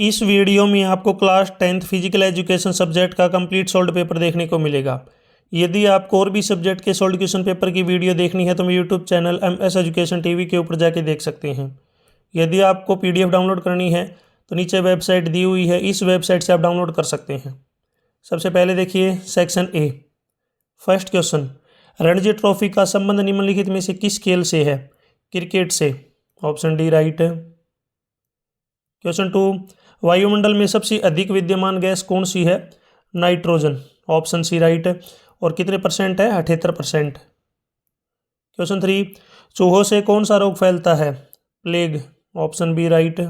इस वीडियो में आपको class 10th physical education subject का कंप्लीट सोल्ड पेपर देखने को मिलेगा। यदि आपको और भी सब्जेक्ट के सोल्ड क्वेश्चन पेपर की वीडियो देखनी है तो मेरे YouTube channel MS education TV के ऊपर जाके देख सकते हैं। यदि आपको PDF डाउनलोड करनी है तो नीचे वेबसाइट दी हुई है, इस वेबसाइट से आप डाउनलोड कर सकते हैं। सबसे पहले देखिए section A। First question, Ranji trophy का संबंध निम्नलिखित में से किस खेल से है? क्रिकेट से। ऑप्शन डी राइट है। क्वेश्चन 2, वायुमंडल में सबसे अधिक विद्यमान गैस कौन सी है? नाइट्रोजन। ऑप्शन सी राइट है। और कितने परसेंट है? 78%। क्वेश्चन 3, चूहों से कौन सा रोग फैलता है? प्लेग। ऑप्शन बी राइट है।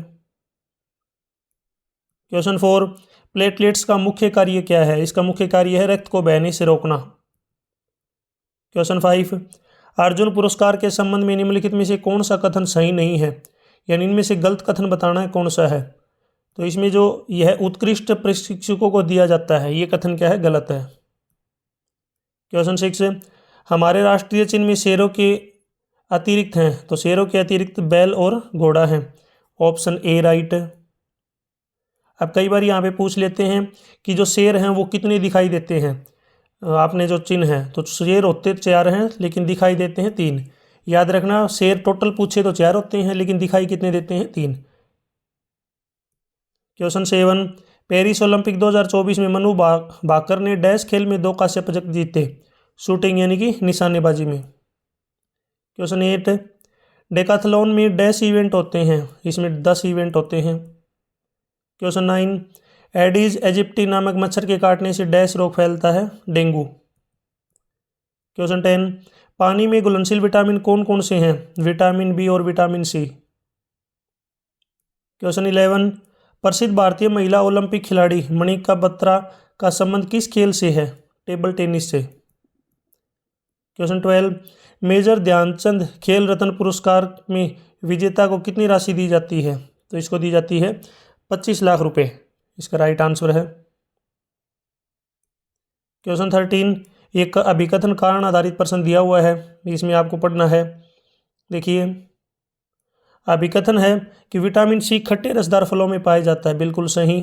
क्वेश्चन 4, प्लेटलेट्स का मुख्य कार्य क्या है? इसका मुख्य कार्य है रक्त को बहने से रोकना। क्वेश्चन 5, अर्जुन पुरस्कार के संबंध में निम्नलिखित में से कौन सा कथन सही नहीं है? यानी इनमें से गलत कथन बताना है कौन सा है। तो इसमें जो यह उत्कृष्ट प्रशिक्षकों को दिया जाता है, ये कथन क्या है? गलत है। क्वेश्चन 6, हमारे राष्ट्रीय चिन्ह में शेरों के अतिरिक्त हैं, तो शेरों के अतिरिक्त बैल और घोड़ा है। ऑप्शन ए राइट है। अब कई बार यहाँ पे पूछ लेते हैं कि जो शेर हैं वो कितने दिखाई देते हैं। आपने जो चिन्ह है तो शेर होते 4 हैं लेकिन दिखाई देते हैं 3। याद रखना, शेर टोटल पूछे तो 4 होते हैं लेकिन दिखाई कितने देते हैं? 3। क्वेश्चन 7, पेरिस ओलंपिक 2024 में मनु भाकर ने डैश खेल में 2 कांस्य पदक जीते? शूटिंग यानी कि निशानेबाजी में। क्वेश्चन 8, डेकाथलॉन में डैश इवेंट होते हैं? इसमें 10 इवेंट होते हैं। क्वेश्चन 9, एडीज एजिप्टी नामक मच्छर के काटने से डैश रोग फैलता है? डेंगू। क्वेश्चन 10, पानी में घुलनशील विटामिन कौन कौन से हैं? विटामिन बी और विटामिन सी। क्वेश्चन 11, प्रसिद्ध भारतीय महिला ओलंपिक खिलाड़ी मणिका बत्रा का संबंध किस खेल से है? टेबल टेनिस से। क्वेश्चन 12, मेजर ध्यानचंद खेल रत्न पुरस्कार में विजेता को कितनी राशि दी जाती है? तो इसको दी जाती है 25 लाख रुपए। इसका राइट आंसर है। क्वेश्चन 13, एक अभिकथन कारण आधारित प्रश्न दिया हुआ है, इसमें आपको पढ़ना है। देखिए, अभिकथन है कि विटामिन सी खट्टे रसदार फलों में पाया जाता है। बिल्कुल सही।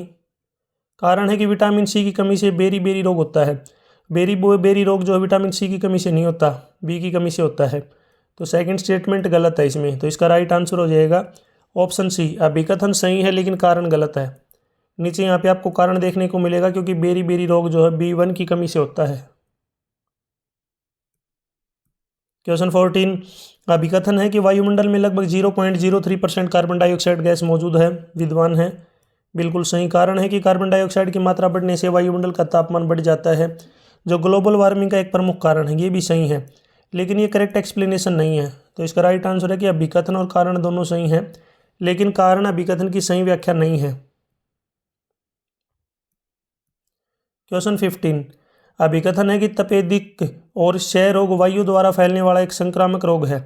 कारण है कि विटामिन सी की कमी से बेरी बेरी रोग होता है। बेरी रोग जो है विटामिन सी की कमी से नहीं होता, बी की कमी से होता है। तो सेकंड स्टेटमेंट गलत है इसमें, तो इसका राइट आंसर हो जाएगा ऑप्शन सी। अभिकथन सही है लेकिन कारण गलत है। नीचे यहाँ पे आपको कारण देखने को मिलेगा, क्योंकि बेरी बेरी रोग जो है B1 की कमी से होता है। क्वेश्चन 14, अभिकथन है कि वायुमंडल में लगभग 0.03% कार्बन डाइऑक्साइड गैस मौजूद है, विद्वान है। बिल्कुल सही। कारण है कि कार्बन डाइऑक्साइड की मात्रा बढ़ने से वायुमंडल का तापमान बढ़ जाता है, जो ग्लोबल वार्मिंग का एक प्रमुख कारण है। ये भी सही है लेकिन ये करेक्ट एक्सप्लेनेशन नहीं है। तो इसका राइट आंसर है कि अभिकथन और कारण दोनों सही हैं, लेकिन कारण अभिकथन की सही व्याख्या नहीं है। क्वेश्चन 15, अभिकथन है कि तपेदिक और क्षय रोग वायु द्वारा फैलने वाला एक संक्रामक रोग है।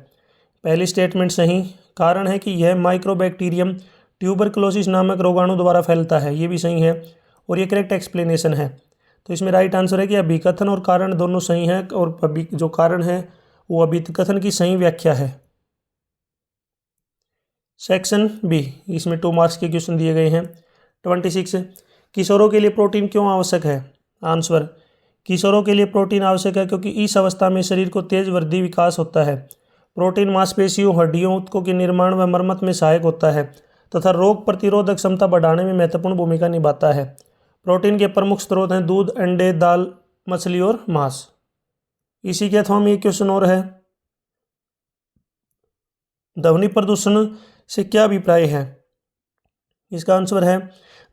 पहली स्टेटमेंट सही। कारण है कि यह माइक्रोबैक्टीरियम ट्यूबरकुलोसिस नामक रोगाणु द्वारा फैलता है। ये भी सही है और ये करेक्ट एक्सप्लेनेशन है। तो इसमें राइट आंसर है कि अभिकथन और कारण दोनों सही हैं, और जो कारण है वो अभिकथन की सही व्याख्या है। सेक्शन बी, इसमें 2 मार्क्स के क्वेश्चन दिए गए हैं। 26, किशोरों के लिए प्रोटीन क्यों आवश्यक है? आंसर, किशोरों के लिए प्रोटीन आवश्यक है क्योंकि इस अवस्था में शरीर को तेज वृद्धि विकास होता है। प्रोटीन मांसपेशियों, हड्डियों, ऊतकों के निर्माण व मरम्मत में सहायक होता है तथा रोग प्रतिरोधक क्षमता बढ़ाने में महत्वपूर्ण भूमिका निभाता है। प्रोटीन के प्रमुख स्रोत हैं दूध, अंडे, दाल, मछली और मांस। इसी के अथवा में एक क्वेश्चन और है, ध्वनि प्रदूषण से क्या अभिप्राय है? इसका आंसर है,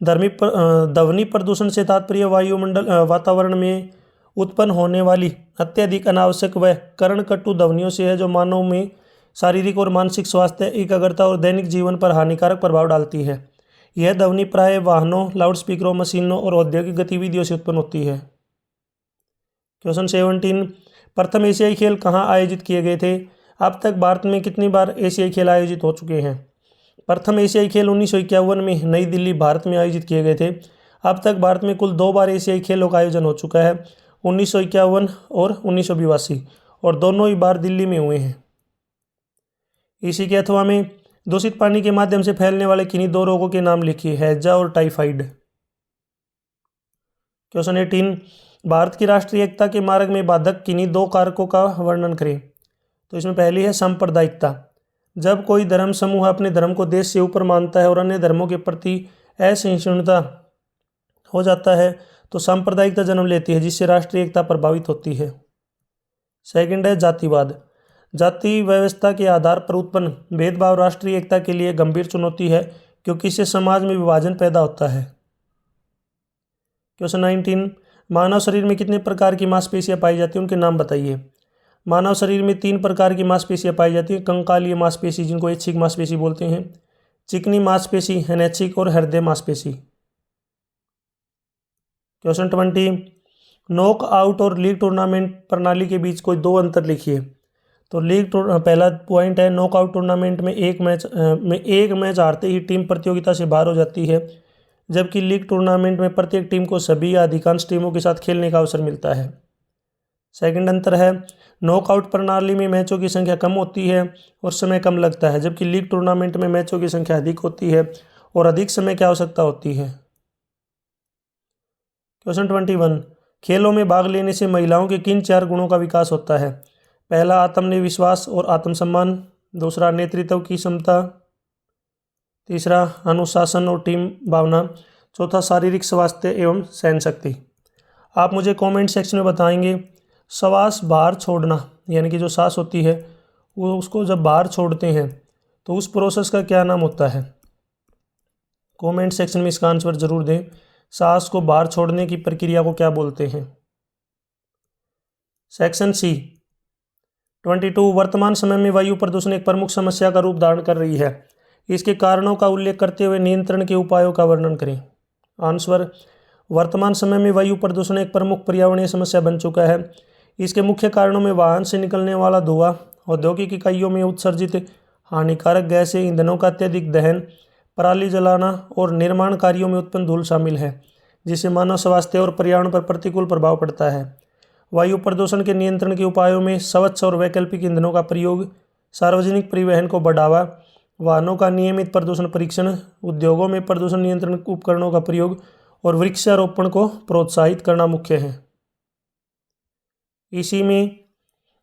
ध्वनि प्रदूषण से तात्पर्य वातावरण में उत्पन्न होने वाली अत्यधिक अनावश्यक व कर्णकटु ध्वनियों से है, जो मानव में शारीरिक और मानसिक स्वास्थ्य, एकाग्रता और दैनिक जीवन पर हानिकारक प्रभाव डालती है। यह ध्वनि प्राय वाहनों, लाउडस्पीकरों, मशीनों और औद्योगिक गतिविधियों से उत्पन्न होती है। क्वेश्चन 17, प्रथम एशियाई खेल कहाँ आयोजित किए गए थे? अब तक भारत में कितनी बार एशियाई खेल आयोजित हो चुके हैं? प्रथम एशियाई खेल 1951 में नई दिल्ली, भारत में आयोजित किए गए थे। अब तक भारत में कुल 2 बार एशियाई खेलों का आयोजन हो चुका है, 1951 और 1982, और दोनों ही बार दिल्ली में हुए हैं। इसी के अथवा में दूषित पानी के माध्यम से फैलने वाले किन्हीं दो रोगों के नाम लिखिए, हैजा और टाइफाइड। क्वेश्चन 18, भारत की राष्ट्रीय एकता के मार्ग में बाधक किन्हीं दो कारकों का वर्णन करें। तो इसमें पहली है सांप्रदायिकता। जब कोई धर्म समूह अपने धर्म को देश से ऊपर मानता है और अन्य धर्मों के प्रति असहिष्णुता हो जाता है तो सांप्रदायिकता जन्म लेती है, जिससे राष्ट्रीय एकता प्रभावित होती है। सेकंड है जातिवाद। जाति व्यवस्था के आधार पर उत्पन्न भेदभाव राष्ट्रीय एकता के लिए गंभीर चुनौती है, क्योंकि इससे समाज में विभाजन पैदा होता है। क्वेश्चन 19, मानव शरीर में कितने प्रकार की मांसपेशियां पाई जाती हैं, उनके नाम बताइए। मानव शरीर में 3 प्रकार की मांसपेशियां पाई जाती हैं। कंकालीय मांसपेशी, जिनको ऐच्छिक मांसपेशी बोलते हैं, चिकनी मांसपेशी अनैच्छिक, और हृदय मांसपेशी। क्वेश्चन 20, नॉक आउट और लीग टूर्नामेंट प्रणाली के बीच कोई 2 अंतर लिखिए। तो पहला पॉइंट है, नॉकआउट टूर्नामेंट में एक मैच हारते ही टीम प्रतियोगिता से बाहर हो जाती है, जबकि लीग टूर्नामेंट में प्रत्येक टीम को सभी या अधिकांश टीमों के साथ खेलने का अवसर मिलता है। सेकंड अंतर है, नॉकआउट प्रणाली में मैचों की संख्या कम होती है और समय कम लगता है, जबकि लीग टूर्नामेंट में मैचों की संख्या अधिक होती है और अधिक समय की आवश्यकता होती है। क्वेश्चन 21, खेलों में भाग लेने से महिलाओं के किन 4 गुणों का विकास होता है। पहला आत्मविश्वास और आत्मसम्मान, दूसरा नेतृत्व की क्षमता, तीसरा अनुशासन और टीम भावना, चौथा शारीरिक स्वास्थ्य एवं सहन शक्ति। आप मुझे कमेंट सेक्शन में बताएंगे श्वास बाहर छोड़ना, यानी कि जो सांस होती है वो उसको जब बाहर छोड़ते हैं तो उस प्रोसेस का क्या नाम होता है। कमेंट सेक्शन में इसका आंसर जरूर दें। सांस को बाहर छोड़ने की प्रक्रिया को क्या बोलते हैं। सेक्शन सी 22, वर्तमान समय में वायु प्रदूषण एक प्रमुख समस्या का रूप धारण कर रही है। इसके कारणों का उल्लेख करते हुए नियंत्रण के उपायों का वर्णन करें। आंसर, वर्तमान समय में वायु प्रदूषण एक प्रमुख पर्यावरणीय समस्या बन चुका है। इसके मुख्य कारणों में वाहन से निकलने वाला धुआं, औद्योगिक इकाइयों में उत्सर्जित हानिकारक गैसें, ईंधनों का अत्यधिक दहन, पराली जलाना और निर्माण कार्यों में उत्पन्न धूल शामिल है, जिससे मानव स्वास्थ्य और पर्यावरण पर प्रतिकूल प्रभाव पड़ता है। वायु प्रदूषण के नियंत्रण के उपायों में स्वच्छ और वैकल्पिक ईंधनों का प्रयोग, सार्वजनिक परिवहन को बढ़ावा, वाहनों का नियमित प्रदूषण परीक्षण, उद्योगों में प्रदूषण नियंत्रण उपकरणों का प्रयोग और वृक्षारोपण को प्रोत्साहित करना मुख्य है। इसी में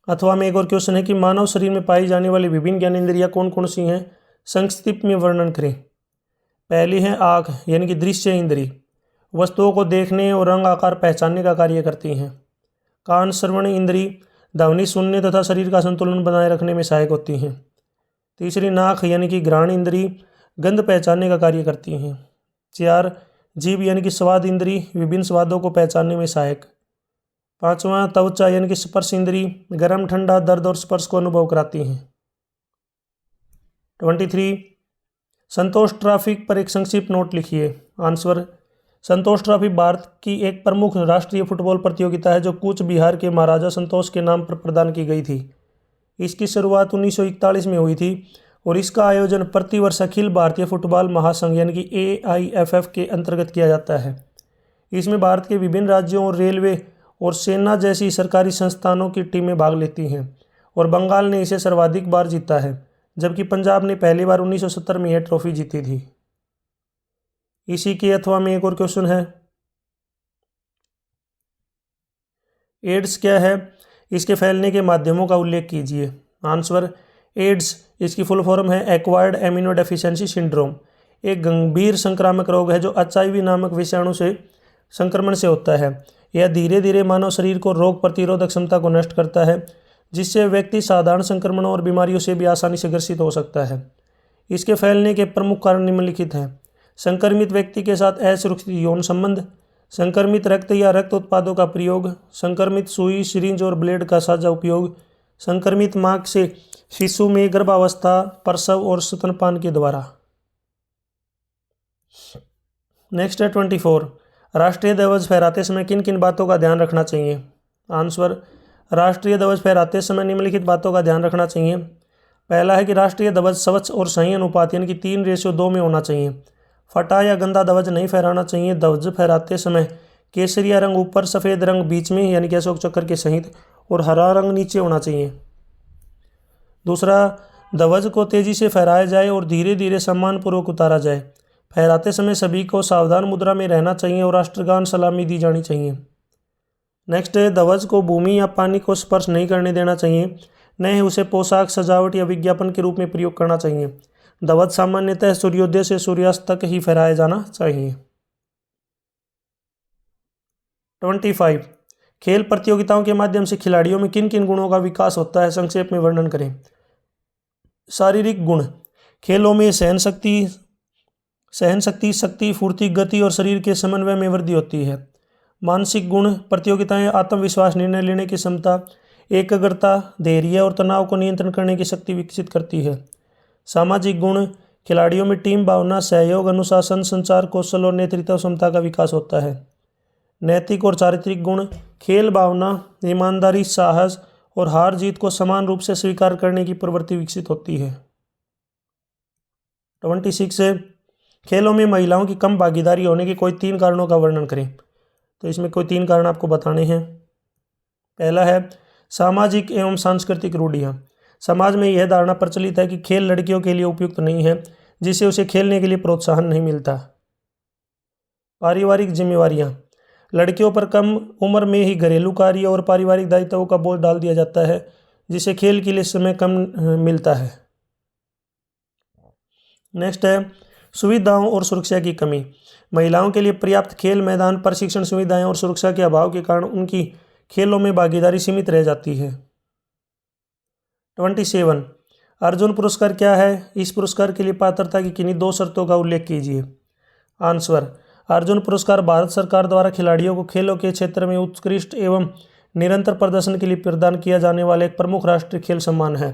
अथवा में एक और क्वेश्चन है कि मानव शरीर में पाई जाने वाली विभिन्न ज्ञानेंद्रियां कौन कौन सी हैं, संक्षिप्त में वर्णन करें। पहली है आँख, यानी कि दृश्य इंद्री, वस्तुओं को देखने और रंग आकार पहचानने का कार्य करती हैं। कान श्रवण इंद्री, ध्वनि सुनने तथा शरीर का संतुलन बनाए रखने में सहायक होती हैं। तीसरी नाक, यानी कि घ्राण इंद्री, गंध पहचानने का कार्य करती हैं। 4 जीभ, यानी कि स्वाद इंद्री, विभिन्न स्वादों को पहचानने में सहायक। 5वां त्वचा, यानी कि स्पर्श इंद्री, गर्म ठंडा दर्द और स्पर्श को अनुभव कराती हैं। 23 संतोष ट्रॉफी पर एक संक्षिप्त नोट लिखिए। आंसर, संतोष ट्रॉफी भारत की एक प्रमुख राष्ट्रीय फुटबॉल प्रतियोगिता है जो कूच बिहार के महाराजा संतोष के नाम पर प्रदान की गई थी। इसकी शुरुआत 1941 में हुई थी और इसका आयोजन प्रतिवर्ष अखिल भारतीय फुटबॉल महासंघ यानी कि AIFF के अंतर्गत किया जाता है। इसमें भारत के विभिन्न राज्यों और रेलवे और सेना जैसी सरकारी संस्थानों की टीमें भाग लेती हैं और बंगाल ने इसे सर्वाधिक बार जीता है, जबकि पंजाब ने पहली बार 1970 में यह ट्रॉफी जीती थी। इसी के अथवा में एक और क्वेश्चन है, एड्स क्या है, इसके फैलने के माध्यमों का उल्लेख कीजिए। आंसर, एड्स इसकी फुल फॉर्म है एक्वायर्ड एमिनो डेफिशिएंसी सिंड्रोम, एक गंभीर संक्रामक रोग है जो HIV नामक विषाणु से संक्रमण से होता है। यह धीरे धीरे मानव शरीर को रोग प्रतिरोधक क्षमता को नष्ट करता है, जिससे व्यक्ति साधारण संक्रमणों और बीमारियों से भी आसानी से ग्रसित हो सकता है। इसके फैलने के प्रमुख कारण निम्नलिखित हैं: संक्रमित व्यक्ति के साथ असुरक्षित यौन संबंध, संक्रमित रक्त या रक्त उत्पादों का प्रयोग, संक्रमित सुई, सिरिंज और ब्लेड का साझा उपयोग, संक्रमित मां से शिशु में गर्भावस्था, प्रसव और स्तनपान के द्वारा। नेक्स्ट है 24, राष्ट्रीय ध्वज फहराते समय किन किन बातों का ध्यान रखना चाहिए। आंसर, राष्ट्रीय ध्वज फहराते समय निम्नलिखित बातों का ध्यान रखना चाहिए। पहला है कि राष्ट्रीय ध्वज स्वच्छ और सही अनुपात यानी कि 3:2 में होना चाहिए। फटा या गंदा ध्वज नहीं फहराना चाहिए। ध्वज फहराते समय केसरिया रंग ऊपर, सफ़ेद रंग बीच में यानी कि अशोक चक्र के सहित और हरा रंग नीचे होना चाहिए। दूसरा, ध्वज को तेजी से फहराया जाए और धीरे धीरे सम्मानपूर्वक उतारा जाए। फहराते समय सभी को सावधान मुद्रा में रहना चाहिए और राष्ट्रगान सलामी दी जानी चाहिए। नेक्स्ट है, ध्वज को भूमि या पानी को स्पर्श नहीं करने देना चाहिए, न ही उसे पोशाक, सजावट या विज्ञापन के रूप में प्रयोग करना चाहिए। ध्वज सामान्यतः सूर्योदय से सूर्यास्त तक ही फहराया जाना चाहिए। 25 खेल प्रतियोगिताओं के माध्यम से खिलाड़ियों में किन किन गुणों का विकास होता है, संक्षेप में वर्णन करें। शारीरिक गुण, खेलों में सहन शक्ति, फुर्ती, गति और शरीर के समन्वय में वृद्धि होती है। मानसिक गुण, प्रतियोगिताएं आत्मविश्वास, निर्णय लेने की क्षमता, एकाग्रता, धैर्य और तनाव को नियंत्रण करने की शक्ति विकसित करती है। सामाजिक गुण, खिलाड़ियों में टीम भावना, सहयोग, अनुशासन, संचार कौशल और नेतृत्व क्षमता का विकास होता है। नैतिक और चारित्रिक गुण, खेल भावना, ईमानदारी, साहस और हार जीत को समान रूप से स्वीकार करने की प्रवृत्ति विकसित होती है। 26 है, खेलों में महिलाओं की कम भागीदारी होने के कोई 3 कारणों का वर्णन करें। तो इसमें कोई 3 कारण आपको बताने हैं। पहला है सामाजिक एवं सांस्कृतिक रूढ़ियाँ। समाज में यह धारणा प्रचलित है कि खेल लड़कियों के लिए उपयुक्त नहीं है, जिससे उसे खेलने के लिए प्रोत्साहन नहीं मिलता। पारिवारिक जिम्मेवारियाँ, लड़कियों पर कम उम्र में ही घरेलू कार्य और पारिवारिक दायित्वों का बोझ डाल दिया जाता है, जिससे खेल के लिए समय कम मिलता है। नेक्स्ट है सुविधाओं और सुरक्षा की कमी। महिलाओं के लिए पर्याप्त खेल मैदान, प्रशिक्षण सुविधाएं और सुरक्षा के अभाव के कारण उनकी खेलों में भागीदारी सीमित रह जाती है। 27 अर्जुन पुरस्कार क्या है? इस पुरस्कार के लिए पात्रता की किन्हीं 2 शर्तों का उल्लेख कीजिए। आंसर, अर्जुन पुरस्कार भारत सरकार द्वारा खिलाड़ियों को खेलों के क्षेत्र में उत्कृष्ट एवं निरंतर प्रदर्शन के लिए प्रदान किया जाने वाला एक प्रमुख राष्ट्रीय खेल सम्मान है।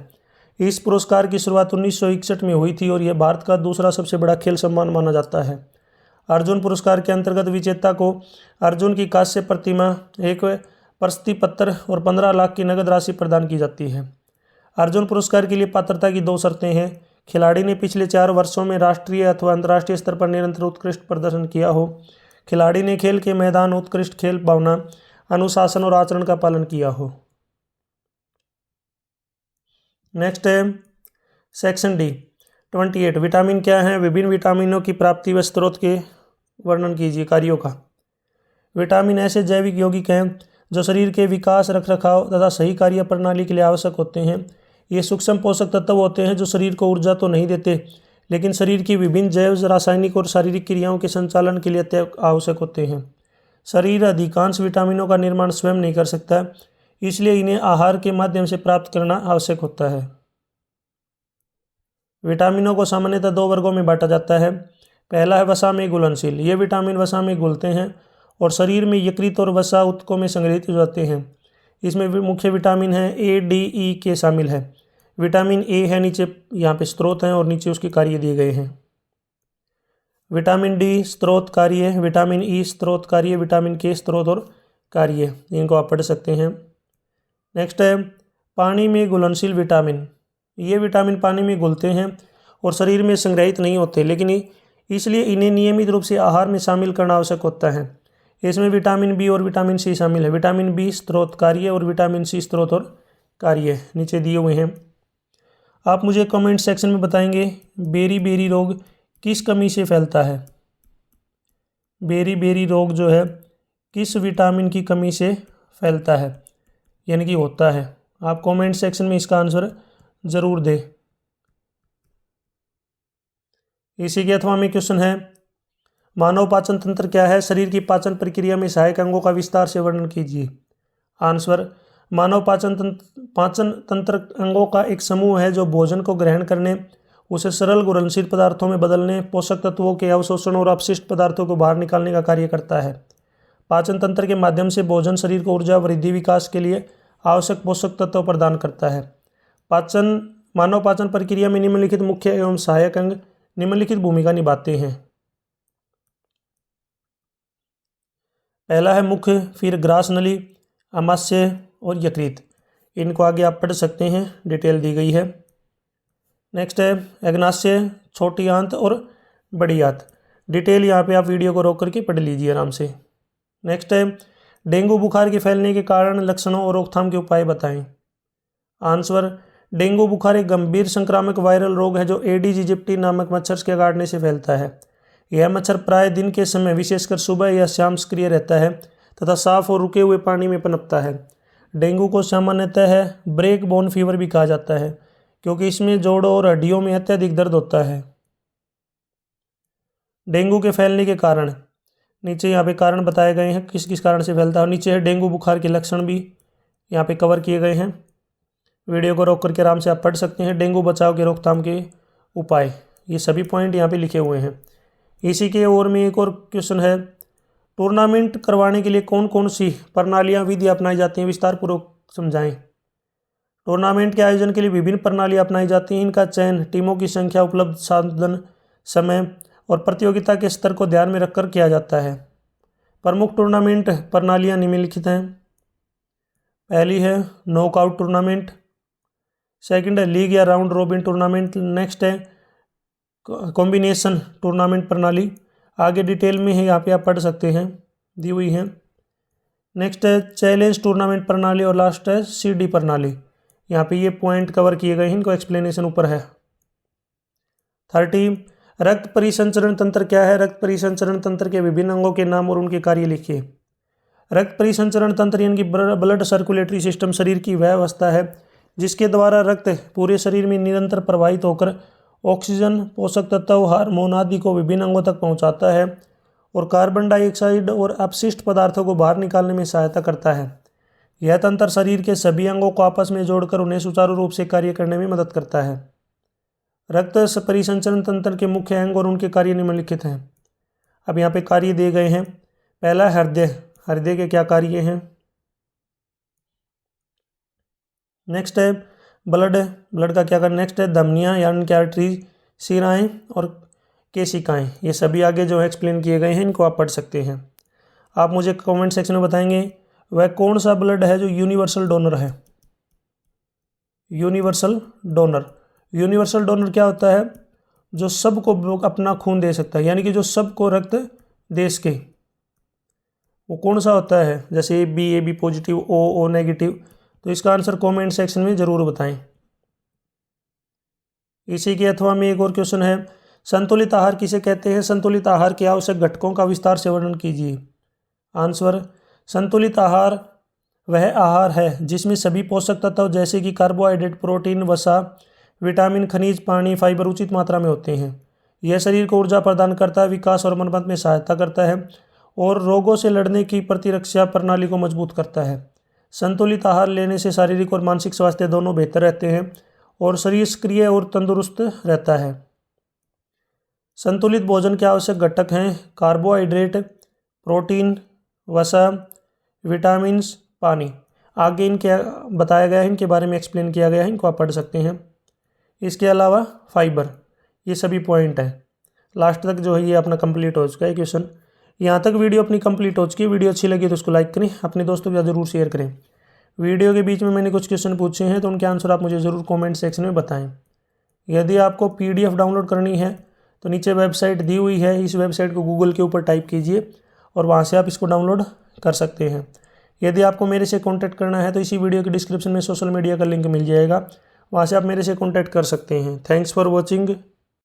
इस पुरस्कार की शुरुआत 1961 में हुई थी और यह भारत का दूसरा सबसे बड़ा खेल सम्मान माना जाता है। अर्जुन पुरस्कार के अंतर्गत विजेता को अर्जुन की कांस्य प्रतिमा, एक प्रशस्ति पत्र और 15 लाख की नगद राशि प्रदान की जाती है। अर्जुन पुरस्कार के लिए पात्रता की 2 शर्तें हैं। खिलाड़ी ने पिछले 4 वर्षों में राष्ट्रीय अथवा अंतर्राष्ट्रीय स्तर पर निरंतर उत्कृष्ट प्रदर्शन किया हो। खिलाड़ी ने खेल के मैदान उत्कृष्ट खेल भावना, अनुशासन और आचरण का पालन किया हो। नेक्स्ट है सेक्शन डी 28 विटामिन क्या है? विभिन्न विटामिनों की प्राप्ति व स्रोत के वर्णन कीजिए कार्यों का। विटामिन ऐसे जैविक यौगिक हैं जो शरीर के विकास, रखरखाव तथा सही कार्य प्रणाली के लिए आवश्यक होते हैं। ये सूक्ष्म पोषक तत्व होते हैं जो शरीर को ऊर्जा तो नहीं देते, लेकिन शरीर की विभिन्न जैव, रासायनिक और शारीरिक क्रियाओं के संचालन के लिए अत्यंत आवश्यक होते हैं। शरीर अधिकांश विटामिनों का निर्माण स्वयं नहीं कर सकता, इसलिए इन्हें आहार के माध्यम से प्राप्त करना आवश्यक होता है। विटामिनों को सामान्यतः 2 वर्गों में बांटा जाता है। पहला है वसा में घुलनशील। ये विटामिन वसा में घुलते हैं और शरीर में यकृत और वसा ऊतकों में संग्रहित हो जाते हैं। इसमें मुख्य विटामिन है ए, डी, ई के शामिल है। विटामिन ए है, नीचे यहाँ पे स्रोत हैं और नीचे उसके कार्य दिए गए हैं। विटामिन डी स्रोत कार्य, विटामिन ई स्रोत कार्य, विटामिन के स्रोत और कार्य, इनको आप पढ़ सकते हैं। नेक्स्ट है पानी में घुलनशील विटामिन। ये विटामिन पानी में घुलते हैं और शरीर में संग्रहित नहीं होते, लेकिन इसलिए इन्हें नियमित रूप से आहार में शामिल करना आवश्यक होता है। इसमें विटामिन बी और विटामिन सी शामिल है। विटामिन बी स्रोत कार्य और विटामिन सी स्रोत और कार्य नीचे दिए हुए हैं। आप मुझे कमेंट सेक्शन में बताएंगे बेरी बेरी रोग किस कमी से फैलता है। बेरी बेरी रोग जो है किस विटामिन की कमी से फैलता है, यानी कि होता है। आप कमेंट सेक्शन में इसका आंसर जरूर दें। इसी के अथवा में क्वेश्चन है मानव पाचन तंत्र क्या है? शरीर की पाचन प्रक्रिया में सहायक अंगों का विस्तार से वर्णन कीजिए। आंसर, मानव पाचन तंत्र अंगों का एक समूह है जो भोजन को ग्रहण करने, उसे सरल घुलनशील पदार्थों में बदलने, पोषक तत्वों के अवशोषण और अपशिष्ट पदार्थों को बाहर निकालने का कार्य करता है। पाचन तंत्र के माध्यम से भोजन शरीर को ऊर्जा, वृद्धि, विकास के लिए आवश्यक पोषक तत्व प्रदान करता है। मानव पाचन प्रक्रिया में निम्नलिखित मुख्य एवं सहायक अंग निम्नलिखित भूमिका निभाते हैं। पहला है मुख, फिर ग्रास नली, आमाशय और यकृत। इनको आगे आप पढ़ सकते हैं, डिटेल दी गई है। नेक्स्ट है अग्नाशय, छोटी आंत और बड़ी आंत। डिटेल यहाँ पे आप वीडियो को रोक करके पढ़ लीजिए आराम से। नेक्स्ट है डेंगू बुखार के फैलने के कारण, लक्षणों और रोकथाम के उपाय बताएं। आंसर, डेंगू बुखार एक गंभीर संक्रामक वायरल रोग है जो एडिस इजिप्टी नामक मच्छर के काटने से फैलता है। यह मच्छर प्राय दिन के समय विशेषकर सुबह या शाम सक्रिय रहता है तथा साफ और रुके हुए पानी में पनपता है। डेंगू को सामान्यतः ब्रेक बोन फीवर भी कहा जाता है क्योंकि इसमें जोड़ों और हड्डियों में अत्यधिक दर्द होता है। डेंगू के फैलने के कारण नीचे यहाँ पे कारण बताए गए हैं किस किस कारण से फैलता है। नीचे है डेंगू बुखार के लक्षण भी यहाँ पे कवर किए गए हैं। वीडियो को रोक करके आराम से आप पढ़ सकते हैं। डेंगू बचाव के रोकथाम के उपाय, ये सभी पॉइंट यहाँ पे लिखे हुए हैं। इसी के ओर में एक और क्वेश्चन है, टूर्नामेंट करवाने के लिए कौन कौन सी प्रणालियाँ विधि अपनाई जाती हैं, विस्तार पूर्वक समझाएं। टूर्नामेंट के आयोजन के लिए विभिन्न प्रणालियाँ अपनाई जाती हैं। इनका चयन टीमों की संख्या, उपलब्ध साधन, समय और प्रतियोगिता के स्तर को ध्यान में रखकर किया जाता है। प्रमुख टूर्नामेंट प्रणालियाँ निम्नलिखित हैं। पहली है नॉकआउट टूर्नामेंट, सेकंड है लीग या राउंड रॉबिन टूर्नामेंट, नेक्स्ट है कॉम्बिनेशन टूर्नामेंट प्रणाली, आगे डिटेल में है यहाँ पे आप पढ़ सकते हैं, दी हुई है। नेक्स्ट है चैलेंज टूर्नामेंट प्रणाली और लास्ट है सीडी प्रणाली। यहाँ पे ये पॉइंट कवर किए गए हैं, इनको एक्सप्लेनेशन ऊपर है। 30 रक्त परिसंचरण तंत्र क्या है। रक्त परिसंचरण तंत्र के विभिन्न अंगों के नाम और उनके कार्य लिखिए। रक्त परिसंचरण तंत्र यानी कि ब्लड सर्कुलेटरी सिस्टम शरीर की वह अवस्था है जिसके द्वारा रक्त पूरे शरीर में निरंतर प्रवाहित होकर ऑक्सीजन, पोषक तत्व, हार्मोन आदि को विभिन्न अंगों तक पहुंचाता है और कार्बन डाइऑक्साइड और अपशिष्ट पदार्थों को बाहर निकालने में सहायता करता है। यह तंत्र शरीर के सभी अंगों को आपस में जोड़कर उन्हें सुचारू रूप से कार्य करने में मदद करता है। रक्त परिसंचरण तंत्र के मुख्य अंग और उनके कार्य निम्नलिखित हैं। अब यहाँ पे कार्य दिए गए हैं। पहला हृदय, हृदय के क्या कार्य हैं। नेक्स्ट है ब्लड, ब्लड का क्या कार्य। नेक्स्ट है धमनियाँ यानी कि आर्टरी, शिराएँ और केशिकाएँ, ये सभी आगे जो है एक्सप्लेन किए गए हैं, इनको आप पढ़ सकते हैं। आप मुझे कमेंट सेक्शन में बताएंगे वह कौन सा ब्लड है जो यूनिवर्सल डोनर है। यूनिवर्सल डोनर, यूनिवर्सल डोनर क्या होता है, जो सबको अपना खून दे सकता है, यानी कि जो सबको रक्त दे सके, वो कौन सा होता है। जैसे A B positive, O negative. तो इसका आंसर कमेंट सेक्शन में ज़रूर बताएं। इसी के अथवा में एक और क्वेश्चन है, संतुलित आहार किसे कहते हैं। संतुलित आहार के आवश्यक घटकों का विस्तार से वर्णन कीजिए। आंसर, संतुलित आहार वह आहार है जिसमें सभी पोषक तत्व जैसे कि कार्बोहाइड्रेट, प्रोटीन, वसा, विटामिन, खनिज, पानी, फाइबर उचित मात्रा में होते हैं। यह शरीर को ऊर्जा प्रदान करता है, विकास और मरम्मत में सहायता करता है और रोगों से लड़ने की प्रतिरक्षा प्रणाली को मजबूत करता है। संतुलित आहार लेने से शारीरिक और मानसिक स्वास्थ्य दोनों बेहतर रहते हैं और शरीर सक्रिय और तंदुरुस्त रहता है। संतुलित भोजन के आवश्यक घटक हैं कार्बोहाइड्रेट, प्रोटीन, वसा, विटामिन्स, पानी। आगे इनके बताया गया है, इनके बारे में एक्सप्लेन किया गया है, इनको आप पढ़ सकते हैं। इसके अलावा फाइबर, ये सभी पॉइंट हैं। लास्ट तक जो है ये अपना कंप्लीट हो चुका है क्वेश्चन। यहाँ तक वीडियो अपनी कंप्लीट हो चुकी है। वीडियो अच्छी लगी तो उसको लाइक करें, अपने दोस्तों के साथ ज़रूर शेयर करें। वीडियो के बीच में मैंने कुछ क्वेश्चन पूछे हैं तो उनके आंसर आप मुझे ज़रूर कमेंट सेक्शन में बताएं। यदि आपको PDF डाउनलोड करनी है तो नीचे वेबसाइट दी हुई है, इस वेबसाइट को गूगल के ऊपर टाइप कीजिए और वहाँ से आप इसको डाउनलोड कर सकते हैं। यदि आपको मेरे से कॉन्टैक्ट करना है तो इसी वीडियो के डिस्क्रिप्शन में सोशल मीडिया का लिंक मिल जाएगा, वहाँ से आप मेरे से कॉन्टैक्ट कर सकते हैं। Thanks for watching.